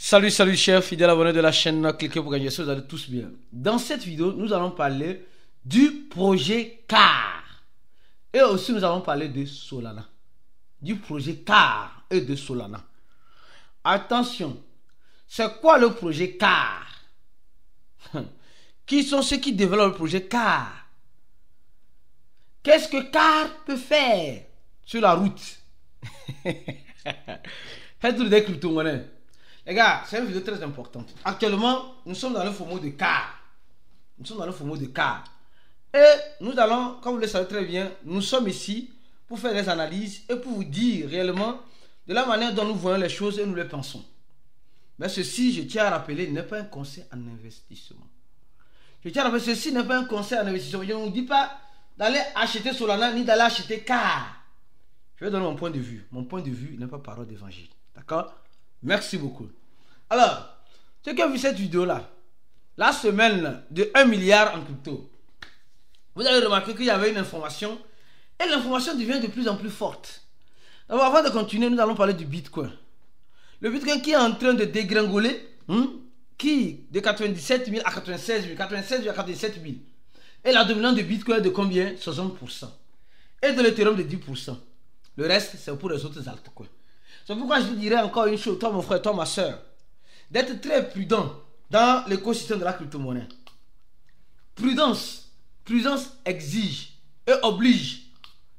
Salut, chers fidèles abonnés de la chaîne, cliquez pour gagner, j'espère que vous allez tous bien. Dans cette vidéo, nous allons parler du projet CAR. Et aussi, nous allons parler de Solana. Du projet CAR et de Solana. Attention, c'est quoi le projet CAR? Qui sont ceux qui développent le projet CAR? Qu'est-ce que CAR peut faire sur la route? Faites des crypto-monnaies. Les gars, c'est une vidéo très importante. Actuellement, nous sommes dans le format de CAR. Nous sommes dans le format de CAR. Et nous allons, comme vous le savez très bien, nous sommes ici pour faire des analyses et pour vous dire réellement de la manière dont nous voyons les choses et nous les pensons. Mais ceci, je tiens à rappeler, n'est pas un conseil en investissement. Je tiens à rappeler, ceci n'est pas un conseil en investissement. Je ne vous dis pas d'aller acheter Solana ni d'aller acheter CAR. Je vais donner mon point de vue. Mon point de vue n'est pas parole d'évangile. D'accord? Merci beaucoup. Alors, ceux qui ont vu cette vidéo-là, la semaine de 1 milliard en crypto, vous avez remarqué qu'il y avait une information et l'information devient de plus en plus forte. Alors, avant de continuer, nous allons parler du Bitcoin. Le Bitcoin qui est en train de dégringoler, qui de 97 000 à 96 000, 96 000 à 97 000. Et la dominante de Bitcoin est de combien? 60%. Et de l'Ethereum de 10%. Le reste, c'est pour les autres altcoins. C'est pourquoi je vous dirais encore une chose, toi mon frère, toi ma soeur, d'être très prudent dans l'écosystème de la crypto-monnaie. Prudence exige et oblige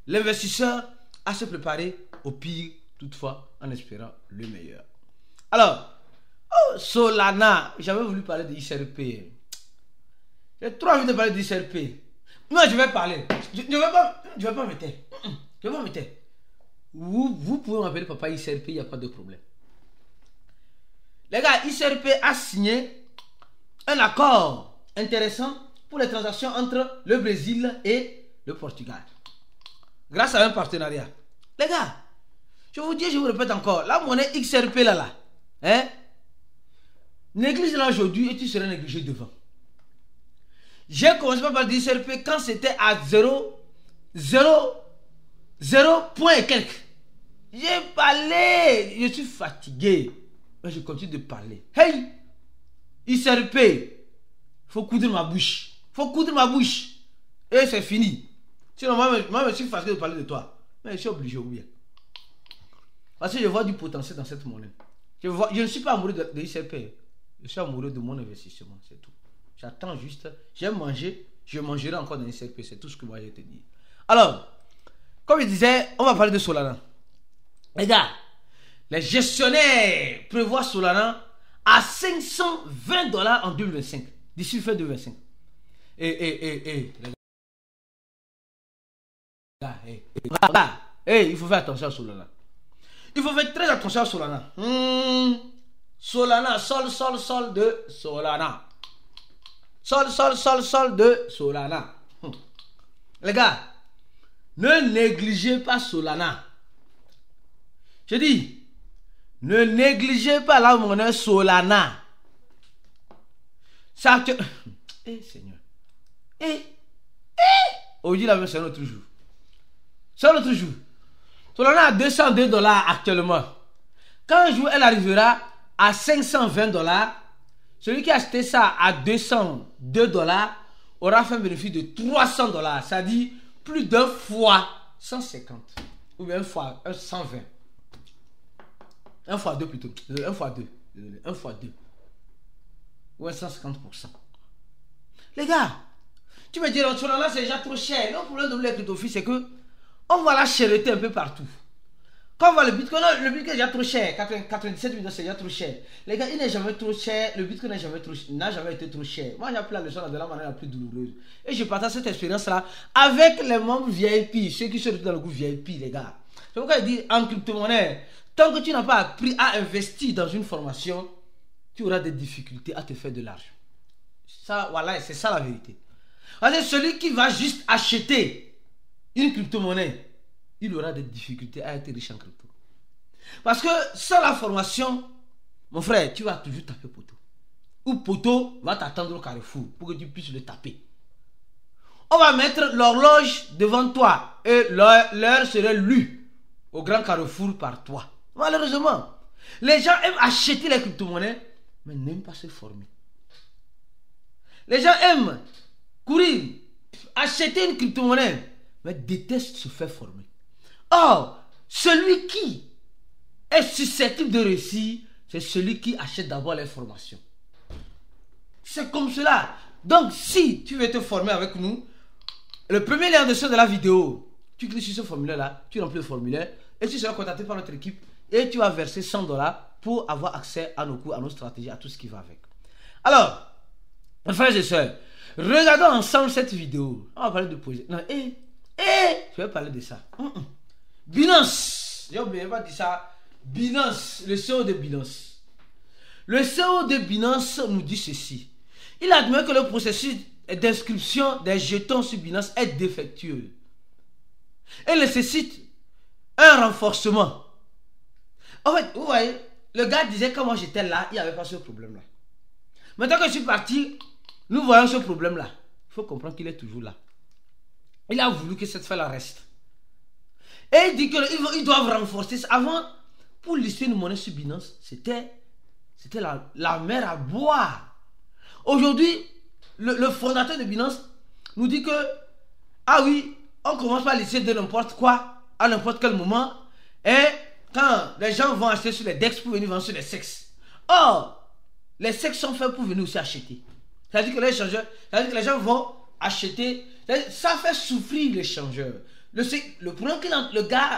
l'investisseur à se préparer au pire, toutefois, en espérant le meilleur. Alors, Solana, j'avais voulu parler de XRP. J'ai trop envie de parler de XRP. Non, je vais parler. Je vais pas me taire. Je vais pas me taire. Vous pouvez m'appeler papa XRP, il n'y a pas de problème. Les gars, XRP a signé un accord intéressant pour les transactions entre le Brésil et le Portugal. Grâce à un partenariat. Les gars, je vous dis, je vous répète encore, la monnaie XRP là, néglige-la aujourd'hui et tu seras négligé devant. J'ai commencé par parler de XRP quand c'était à 0 point et quelques. J'ai parlé. Je suis fatigué. Mais je continue de parler. Hey! XRP. Faut coudre ma bouche. Faut coudre ma bouche. Et c'est fini. Sinon, moi, je suis fatigué de parler de toi. Mais je suis obligé, ou bien. Parce que je vois du potentiel dans cette monnaie. Je ne suis pas amoureux de XRP. Je suis amoureux de mon investissement. C'est tout. J'attends juste. J'ai mangé. Je mangerai encore dans XRP. C'est tout ce que moi j'ai te dit. Alors, comme je disais, on va parler de Solana. Les gars, les gestionnaires prévoient Solana à 520 $ en 2025. D'ici fin 2025. Les gars, il faut faire attention à Solana. Il faut faire très attention à Solana. Solana, sol de Solana. Sol de Solana. Les gars, ne négligez pas Solana. Je dis, ne négligez pas la monnaie Solana. Ça que... Seigneur. Aujourd'hui, c'est un autre jour. C'est un autre jour. Solana a 202 $ actuellement. Quand un jour elle arrivera à 520 $, celui qui a acheté ça à 202 $ aura fait un bénéfice de 300 $. C'est-à-dire plus d'un fois 150. Ou bien un fois 120. Un fois 2 plutôt. Un fois 2. Désolé. Un fois 2. Ou 150%. Les gars, tu me diras, Solana c'est déjà trop cher. Le problème de les crypto-fils, c'est que on va la chéreter un peu partout. Quand on voit le Bitcoin est déjà trop cher. 97 000 c'est déjà trop cher. Les gars, il n'est jamais trop cher. Le Bitcoin n'a jamais été trop cher. Moi, j'ai appris la leçon de la manière la plus douloureuse. Et je partage cette expérience-là avec les membres VIP. Ceux qui sont dans le groupe VIP, les gars. C'est pourquoi je dis en crypto-monnaie, tant que tu n'as pas appris à investir dans une formation, tu auras des difficultés à te faire de l'argent. Ça, voilà, c'est ça la vérité. Parce que celui qui va juste acheter une crypto-monnaie, il aura des difficultés à être riche en crypto. Parce que sans la formation, mon frère, tu vas toujours taper poteau. Ou poteau va t'attendre au carrefour pour que tu puisses le taper. On va mettre l'horloge devant toi et l'heure serait lue au grand carrefour par toi. Malheureusement, Les gens aiment acheter les crypto-monnaies, mais n'aiment pas se former. Les gens aiment courir, acheter une crypto-monnaie, mais détestent se faire former. Or, celui qui est susceptible de réussir, c'est celui qui achète d'abord les formations. C'est comme cela. Donc, si tu veux te former avec nous, le premier lien en dessous de la vidéo, tu cliques sur ce formulaire-là, tu remplis le formulaire, et tu seras contacté par notre équipe, et tu vas verser 100 $ pour avoir accès à nos cours, à nos stratégies, à tout ce qui va avec. Alors, mes frères et sœurs, regardons ensemble cette vidéo. On va parler de projet. Non, je vais parler de ça. Binance. J'ai oublié pas dit ça. Binance, le CEO de Binance. Le CEO de Binance nous dit ceci. Il admet que le processus d'inscription des jetons sur Binance est défectueux et nécessite un renforcement. En fait, vous voyez, le gars disait que moi j'étais là, il n'y avait pas ce problème-là. Maintenant que je suis parti, nous voyons ce problème-là. Il faut comprendre qu'il est toujours là. Il a voulu que cette fois-là reste. Et il dit qu'ils doivent renforcer ça. Avant, pour lister une monnaie sur Binance, c'était la mer à boire. Aujourd'hui, le fondateur de Binance nous dit que, ah oui, on commence par lister de n'importe quoi, à n'importe quel moment, et quand les gens vont acheter sur les DEX pour venir vendre sur les SEX. Or, les SEX sont faits pour venir aussi acheter. C'est-à-dire que les gens vont acheter, ça fait souffrir l'échangeur. Le problème que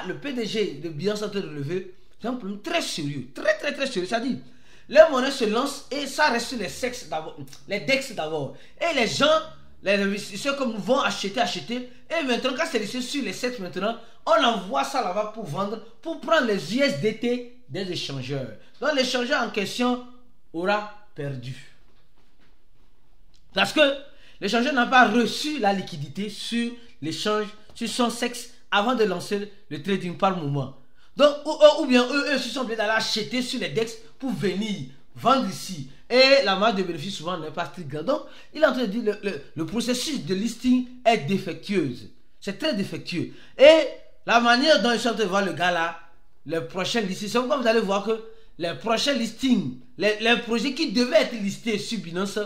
le PDG de Binance est en train de relever, c'est un problème très sérieux, très sérieux. C'est-à-dire, les monnaies se lancent et ça reste sur les SEX d'abord, les DEX d'abord. Et les gens, les investisseurs comme vont acheter. Et maintenant, quand c'est laissé sur les SEX maintenant, on envoie ça là-bas pour vendre, pour prendre les USDT des échangeurs. Donc l'échangeur en question aura perdu. Parce que l'échangeur n'a pas reçu la liquidité sur l'échange, sur son SEX avant de lancer le trading par moment. Donc, ou bien eux se sont obligés d'aller acheter sur les DEX pour venir vendre ici. Et la marge de bénéfice souvent n'est pas très grande. Donc, il est en train de dire que le processus de listing est défectueuse. C'est très défectueux. Et la manière dont ils sont en train de voir le gars là, les prochains listings, c'est pourquoi vous allez voir que les prochains listings, les projets qui devaient être listés sur Binance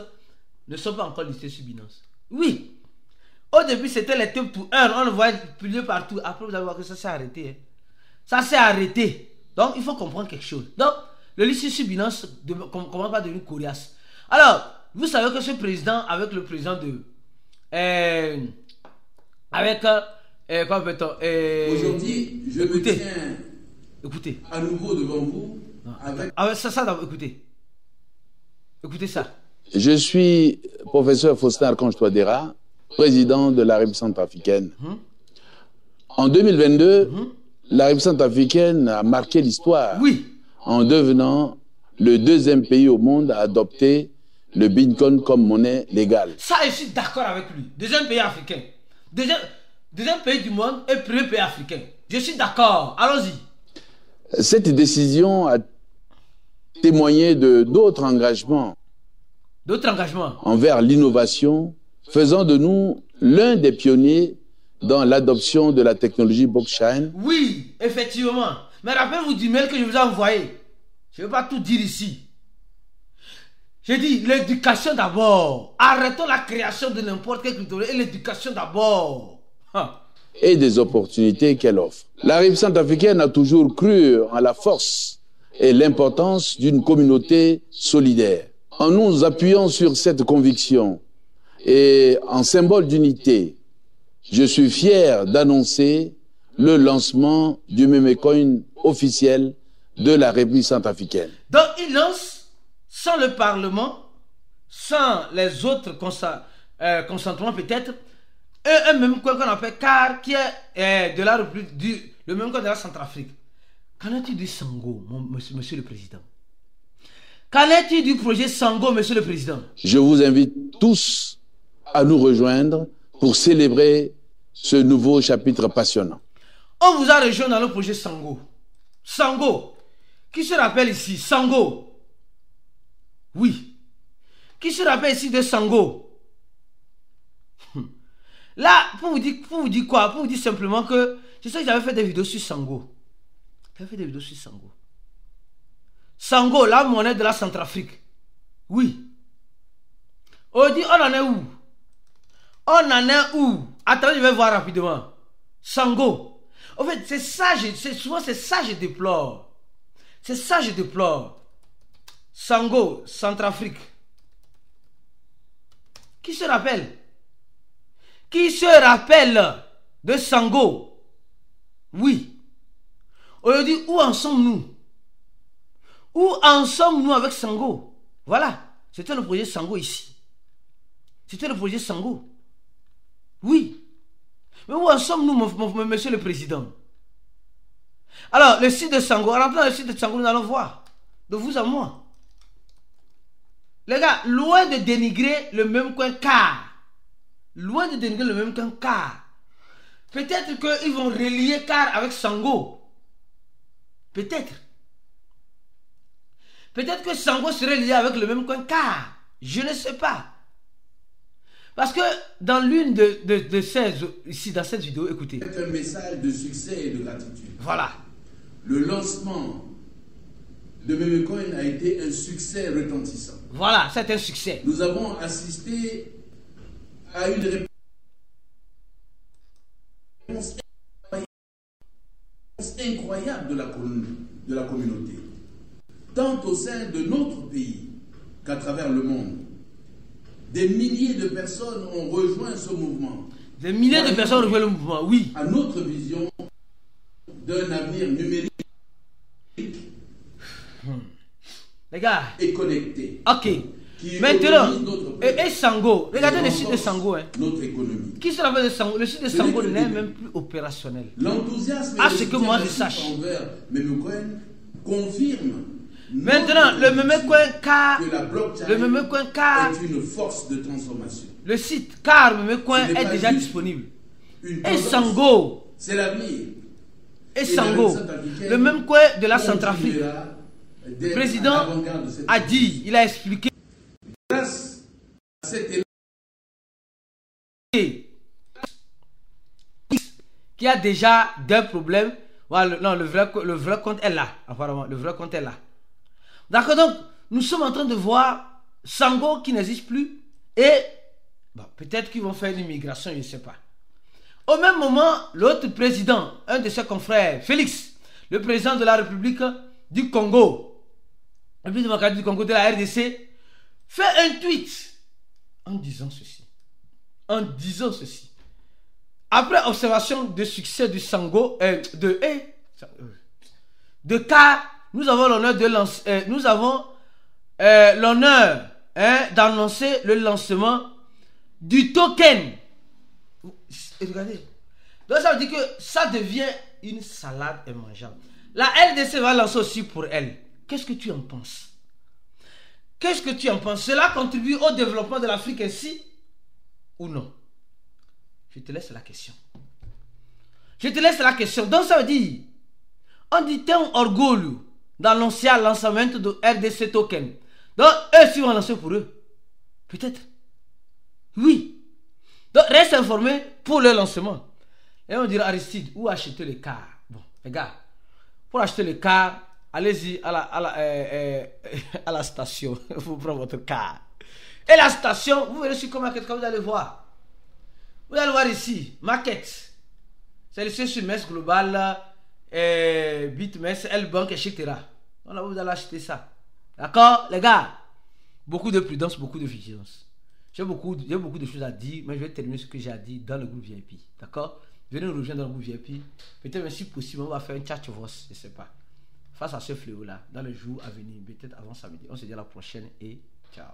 ne sont pas encore listés sur Binance. Oui. Au début, c'était les top to earn. On le voyait publier partout. Après, vous allez voir que ça s'est arrêté. Hein. Ça s'est arrêté. Donc, il faut comprendre quelque chose. Donc, le listing sur Binance commence pas à devenir coriace. Alors, vous savez que ce président, avec le président de... quoi peut-on aujourd'hui, je me tiens écoutez. à nouveau devant vous. Avec... Écoutez ça. Je suis professeur Faustin Archange Touadéra, président de la République centrafricaine. En 2022, la République centrafricaine a marqué l'histoire en devenant le deuxième pays au monde à adopter le Bitcoin comme monnaie légale. Ça, je suis d'accord avec lui. Deuxième pays africain. Deuxième pays du monde et premier pays africain. Je suis d'accord. Allons-y. Cette décision a témoigné d'autres engagements. D'autres engagements envers l'innovation, faisant de nous l'un des pionniers dans l'adoption de la technologie blockchain. Oui, effectivement. Mais rappelez-vous du mail que je vous ai envoyé. Je ne vais pas tout dire ici. J'ai dit l'éducation d'abord. Arrêtons la création de n'importe quelle culture et l'éducation d'abord. Et des opportunités qu'elle offre. La République centrafricaine a toujours cru en la force et l'importance d'une communauté solidaire. En nous appuyant sur cette conviction et en symbole d'unité, je suis fier d'annoncer le lancement du Memecoin officiel de la République centrafricaine. Donc il lance sans le Parlement, sans les autres consentements peut-être, un même coin qu'on appelle CAR qui est de la République, le même coin de la Centrafrique. Qu'en est-il du Sango, monsieur le Président? Qu'en est-il du projet Sango, monsieur le Président? Je vous invite tous à nous rejoindre pour célébrer ce nouveau chapitre passionnant. On vous a rejoint dans le projet Sango. Sango. Qui se rappelle ici? Sango. Oui. Qui se rappelle ici de Sango? Là, pour vous dire quoi? Pour vous dire simplement que je sais que j'avais fait des vidéos sur Sango. J'avais fait des vidéos sur Sango. Sango, la monnaie de la Centrafrique. Oui. On dit, on en est où? On en est où? Attendez, je vais voir rapidement. Sango. En fait, c'est ça, souvent c'est ça que je déplore. C'est ça que je déplore. Sango, Centrafrique. Qui se rappelle? Qui se rappelle de Sango? Oui. On dit, où en sommes-nous? Où en sommes-nous avec Sango? Voilà. C'était le projet Sango ici. C'était le projet Sango. Oui. Mais où en sommes-nous, monsieur le président? Alors, le site de Sango, en rentrant dans le site de Sango, nous allons voir. De vous à moi. Les gars, loin de dénigrer le même coin car. Loin de dénigrer le même coin car. Peut-être qu'ils vont relier car avec Sango. Peut-être. Peut-être que Sango serait lié avec le même coin car. Je ne sais pas. Parce que dans l'une de ces, ici dans cette vidéo, écoutez. C'est un message de succès et de gratitude. Voilà. Le lancement de Memecoin a été un succès retentissant. Voilà, c'est un succès. Nous avons assisté à une réponse incroyable de la communauté, tant au sein de notre pays qu'à travers le monde. Des milliers de personnes ont rejoint ce mouvement. Des milliers de personnes ont rejoint le mouvement, oui. À notre vision d'un avenir numérique les gars. et connecté. Ok. Maintenant, et Sango, regardez le site de Sango. Hein. Notre économie. Qui se rappelle de Sango? Le site de Sango n'est même plus opérationnel. L'enthousiasme à ce que moi je sache. Memecoin confirme maintenant le Memecoin car que la blockchain le Memecoin car est une force de transformation. le site car Memecoin est déjà disponible. Et Sango, c'est l'avenir. et Sango, le même coin de la Centrafrique. Le président a dit, il a expliqué grâce à cette qui a déjà des problèmes. Voilà, non, le vrai compte est là. Apparemment, le vrai compte est là. D'accord, donc, nous sommes en train de voir Sango qui n'existe plus. Et bon, peut-être qu'ils vont faire une immigration, je ne sais pas. Au même moment, l'autre président, un de ses confrères, Félix, le président de la République du Congo, la République démocratique du Congo de la RDC, fait un tweet en disant ceci. En disant ceci. Après observation de succès du Sango, de cas, nous avons l'honneur de lancer, nous avons l'honneur d'annoncer le lancement du token. Regardez. Donc ça veut dire que ça devient une salade immangeable. La RDC va lancer aussi pour elle. Qu'est-ce que tu en penses? Qu'est-ce que tu en penses? Cela contribue au développement de l'Afrique ainsi ou non? Je te laisse la question. Je te laisse la question. Donc ça veut dire, on dit t'es un orgueil d'annoncer le lancement de RDC token. Donc eux si vont lancer pour eux. Peut-être. Oui. Donc reste informé pour le lancement. Et on dira Aristide, où acheter les cars? Bon, les gars, pour acheter les cars, allez-y à la station. Vous prenez votre car. Et la station, vous verrez sur comment vous allez voir. Vous allez voir ici, maquette. C'est le sur MES Global, BitMES, L-Bank, etc. Donc là, vous allez acheter ça. D'accord, les gars? Beaucoup de prudence, beaucoup de vigilance. J'ai beaucoup de choses à dire, mais je vais terminer ce que j'ai à dire dans le groupe VIP. D'accord? Venez nous rejoindre dans le groupe VIP. Peut-être même si possible, on va faire un chat voice, je ne sais pas. Face à ce fléau-là, dans les jours à venir, peut-être avant samedi. On se dit à la prochaine et ciao.